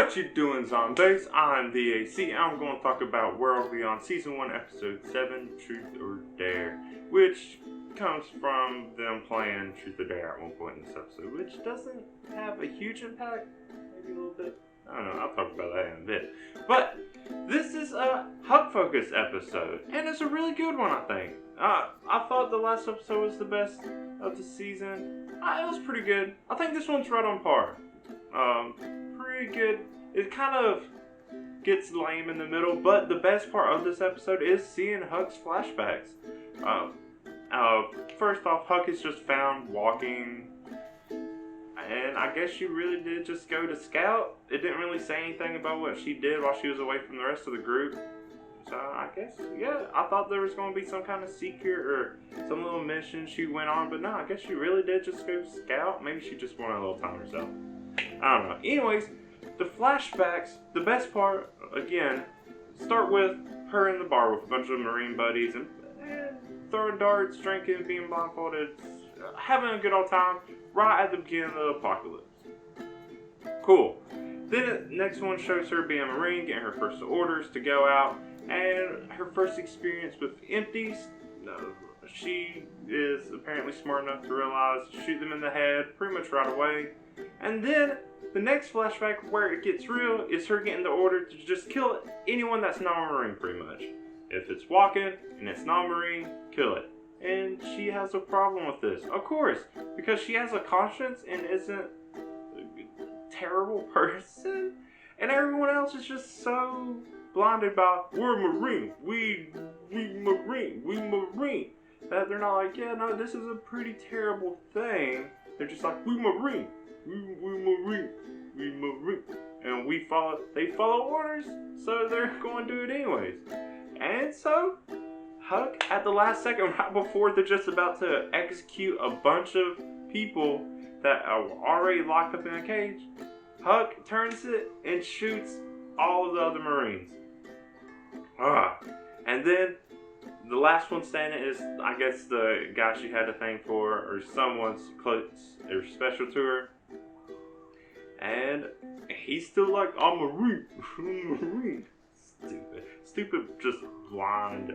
What you doing, Zombaes? I'm VAC, and I'm going to talk about World Beyond Season 1, Episode 7, Truth or Dare, which comes from them playing Truth or Dare at one point in this episode, which doesn't have a huge impact, maybe a little bit. I don't know, I'll talk about that in a bit. But this is a Hug-focused episode, and it's a really good one, I think. I thought the last episode was the best of the season. It was pretty good. I think this one's right on par. Pretty good. It kind of gets lame in the middle, but the best part of this episode is seeing Huck's flashbacks. First off, Huck is just found walking, and I guess she really did just go to scout. It didn't really say anything about what she did while she was away from the rest of the group. So I guess, yeah, I thought there was going to be some kind of secret or some little mission she went on, but no, I guess she really did just go scout. Maybe she just wanted a little time herself. I don't know. Anyways, the flashbacks, the best part, again, start with her in the bar with a bunch of Marine buddies and throwing darts, drinking, being blindfolded, having a good old time right at the beginning of the apocalypse. Cool. Then the next one shows her being a Marine, getting her first orders to go out, and her first experience with empties. She is apparently smart enough to realize to shoot them in the head pretty much right away. And then the next flashback where it gets real is her getting the order to just kill anyone that's non-Marine pretty much. If it's walking and it's non-Marine, kill it. And she has a problem with this, of course, because she has a conscience and isn't a terrible person. And everyone else is just so blinded by, we're Marine, we Marine. That they're not like, yeah, no, this is a pretty terrible thing. They're just like, we Marine. We Marine. And they follow orders, so they're going to do it anyways. And so, Huck, at the last second, right before they're just about to execute a bunch of people that are already locked up in a cage, Huck turns it and shoots all of the other Marines. And then, the last one standing is, I guess, the guy she had a thing for, or someone's close or special to her. And he's still like, I'm a Marine. Stupid, just blind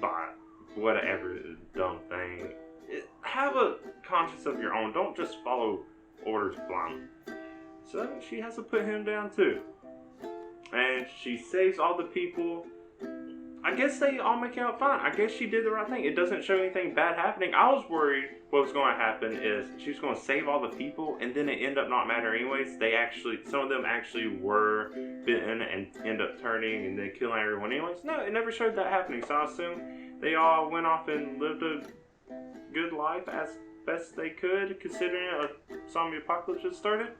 by whatever dumb thing. Have a conscience of your own. Don't just follow orders blindly. So she has to put him down too. And she saves all the people. I guess they all make out fine. I guess she did the right thing. It doesn't show anything bad happening. I was worried what was going to happen is she was going to save all the people and then it ended up not mattering anyways. Some of them actually were bitten and end up turning and then killing everyone anyways. No, it never showed that happening. So I assume they all went off and lived a good life as best they could considering a zombie apocalypse just started.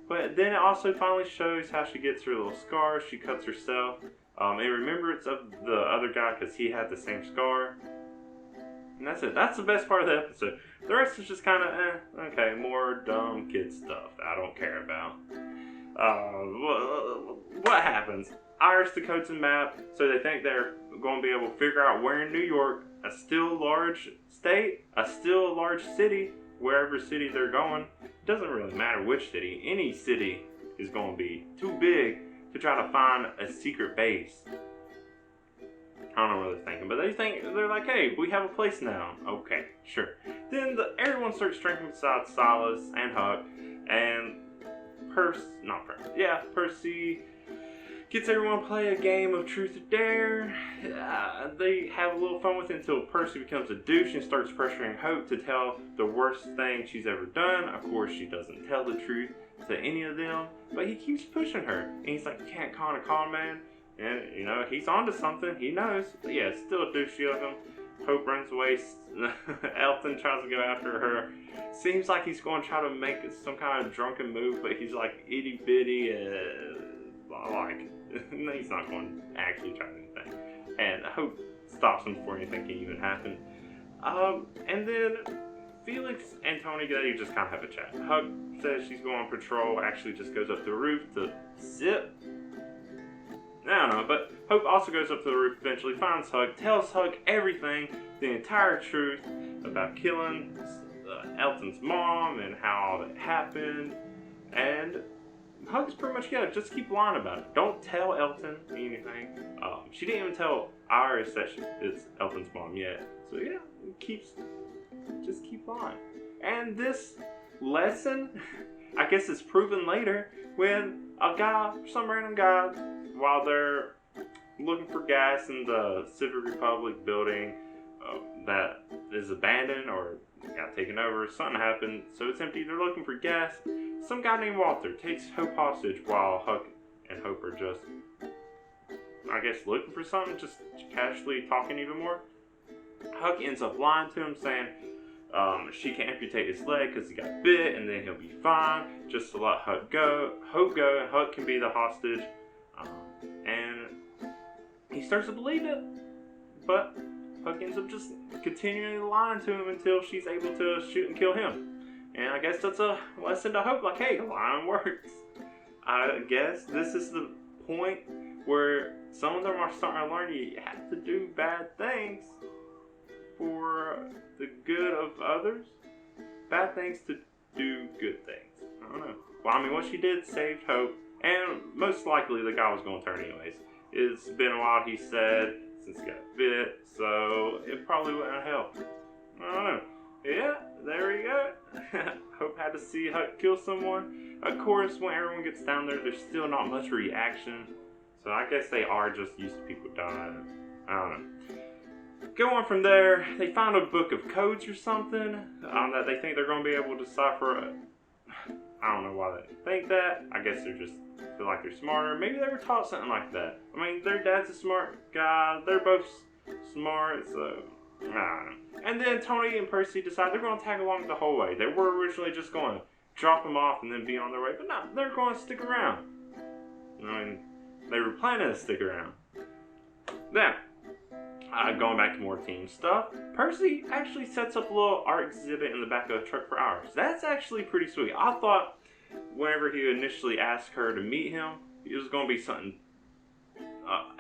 But then it also finally shows how she gets her little scar. She cuts herself. In remembrance of the other guy because he had the same scar. And that's it. That's the best part of the episode. The rest is just kind of, okay, more dumb kid stuff that I don't care about. What happens? Irish the codes and map, so they think they're going to be able to figure out where in New York, a still large state, a still large city, wherever city they're going. It doesn't really matter which city. Any city is going to be too big to try to find a secret base. I don't know what they're thinking, but they're like, hey, we have a place now. Okay, sure. Then everyone starts drinking besides Silas and Huck, and Percy gets everyone to play a game of Truth or Dare. They have a little fun with it until Percy becomes a douche and starts pressuring Hope to tell the worst thing she's ever done. Of course, she doesn't tell the truth to any of them, but he keeps pushing her. And he's like, you can't con a con man. And, he's onto something. He knows. But yeah, it's still a douchey of him. Hope runs away. Elton tries to go after her. Seems like he's going to try to make some kind of drunken move, but he's like itty bitty. No, he's not going to actually try anything. And Hope stops him before anything can even happen. And then Felix and Tony, they just kind of have a chat. Huck says she's going on patrol, actually just goes up the roof to zip. I don't know, but Hope also goes up to the roof eventually, finds Huck, tells Huck everything, the entire truth about killing Elton's mom and how all that happened. And Huck's pretty much got it. Just keep lying about it. Don't tell Elton anything. She didn't even tell Iris that it's Elton's mom yet. So yeah, just keep lying. And this lesson, I guess it's proven later when some random guy, while they're looking for gas in the Civic Republic building that is abandoned or got taken over, something happened, so it's empty, they're looking for gas. Some guy named Walter takes Hope hostage while Huck and Hope are just, I guess, looking for something, just casually talking even more. Huck ends up lying to him, saying she can amputate his leg because he got bit and then he'll be fine, just to let Hope go, and Huck can be the hostage. And he starts to believe it, but Huck ends up just continually lying to him until she's able to shoot and kill him. And I guess that's a lesson to Hope, like, hey, lying works. I guess this is the point where some of them are starting to learn you have to do bad things for the good of others. Bad things to do good things. I don't know. Well, I mean, what she did saved Hope, and most likely the guy was going to turn anyways. It's been a while, he said, since he got bit, so it probably wouldn't help. I don't know. Yeah, there we go. Hope had to see Huck kill someone. Of course, when everyone gets down there, there's still not much reaction. So I guess they are just used to people dying. I don't know. Go on from there, they found a book of codes or something that they think they're going to be able to decipher. I don't know why they think that. I guess they're just feel like they're smarter. Maybe they were taught something like that. I mean, their dad's a smart guy. They're both smart, so I don't know. And then Tony and Percy decide they're going to tag along the whole way. They were originally just going to drop them off and then be on their way, but no, they're going to stick around. I mean, they were planning to stick around. Now, going back to more team stuff, Percy actually sets up a little art exhibit in the back of the truck for Iris. That's actually pretty sweet. I thought whenever he initially asked her to meet him, it was going to be something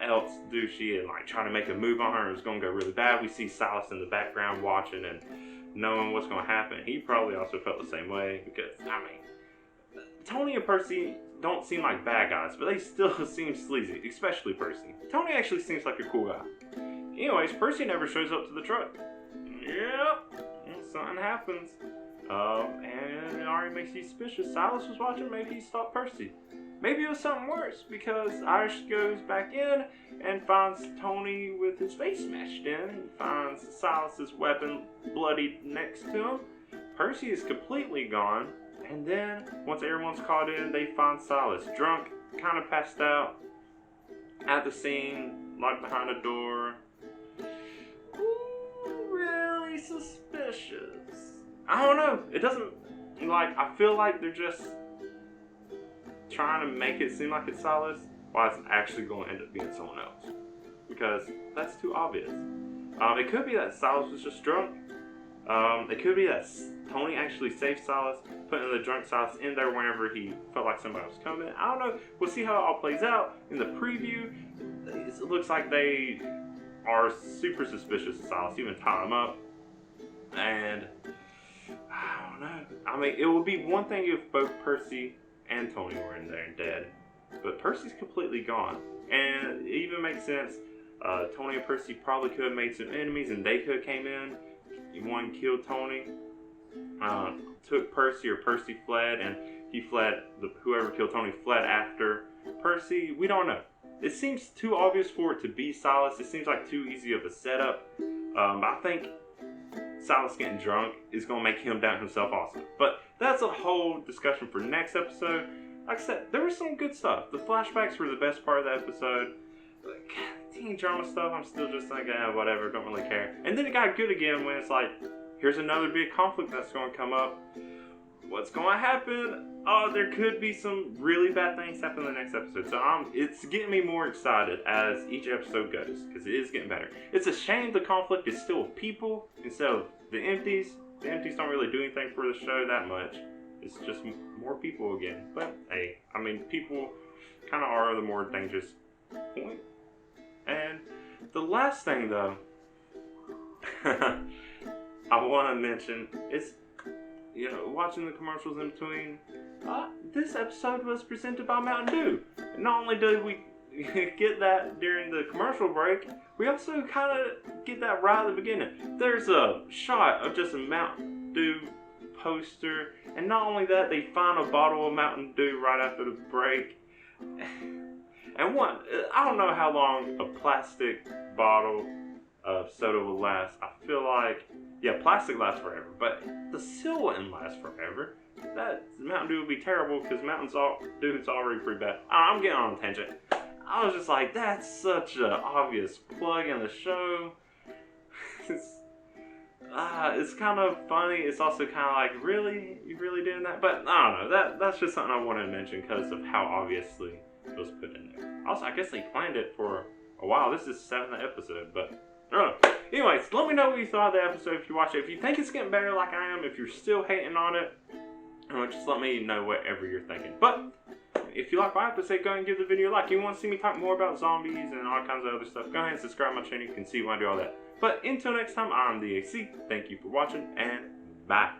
else douchey and like trying to make a move on her. It was going to go really bad. We see Silas in the background watching and knowing what's going to happen. He probably also felt the same way because, I mean, Tony and Percy don't seem like bad guys, but they still seem sleazy, especially Percy. Tony actually seems like a cool guy. Anyways, Percy never shows up to the truck. Yep, something happens. And it already makes you suspicious. Silas was watching, maybe he stopped Percy. Maybe it was something worse, because Irish goes back in and finds Tony with his face smashed in. He finds Silas's weapon bloodied next to him. Percy is completely gone. And then, once everyone's caught in, they find Silas drunk, kind of passed out, at the scene, locked behind a door. Ooh, really suspicious. I don't know. It doesn't, like, I feel like they're just trying to make it seem like it's Silas, while it's actually going to end up being someone else. Because that's too obvious. It could be that Silas was just drunk. It could be that Tony actually saved Silas, putting the drunk Silas in there whenever he felt like somebody was coming. I don't know. We'll see how it all plays out. In the preview, it looks like they are super suspicious of Silas, even tying him up. And I don't know. I mean, it would be one thing if both Percy and Tony were in there and dead. But Percy's completely gone. And it even makes sense. Tony and Percy probably could have made some enemies and they could have came in. One killed Tony, took Percy, or Percy fled, and he fled. Whoever killed Tony fled after Percy. We don't know. It seems too obvious for it to be Silas. It seems like too easy of a setup. I think Silas getting drunk is going to make him doubt himself also. But that's a whole discussion for next episode. Like I said, there was some good stuff. The flashbacks were the best part of the episode. Teen drama stuff, I'm still just like, whatever, don't really care. And then it got good again when it's like, here's another big conflict that's going to come up. What's going to happen? Oh, there could be some really bad things happen in the next episode. So it's getting me more excited as each episode goes, because it is getting better. It's a shame the conflict is still with people instead of the empties. The empties don't really do anything for the show that much. It's just more people again. But hey, I mean, people kind of are the more dangerous point. And the last thing, though, I want to mention is watching the commercials in between. This episode was presented by Mountain Dew. Not only did we get that during the commercial break, we also kind of get that right at the beginning. There's a shot of just a Mountain Dew poster, and not only that, they find a bottle of Mountain Dew right after the break. And I don't know how long a plastic bottle of soda will last. I feel like, plastic lasts forever, but the seal wouldn't last forever. That Mountain Dew would be terrible because Mountain Dew's already pretty bad. I'm getting on a tangent. I was just like, that's such an obvious plug in the show. It's kind of funny. It's also kind of like, really? You really doing that? But I don't know. That's just something I wanted to mention because of how obviously it was put in there. Also, I guess they planned it for a while. This is the 7th episode, but I don't know. Anyways, let me know what you thought of the episode if you watch it. If you think it's getting better like I am, if you're still hating on it, just let me know whatever you're thinking. But if you like my episode, go ahead and give the video a like. If you want to see me talk more about zombies and all kinds of other stuff, go ahead and subscribe to my channel. You can see when I do all that. But until next time, I'm the AC. Thank you for watching, and bye.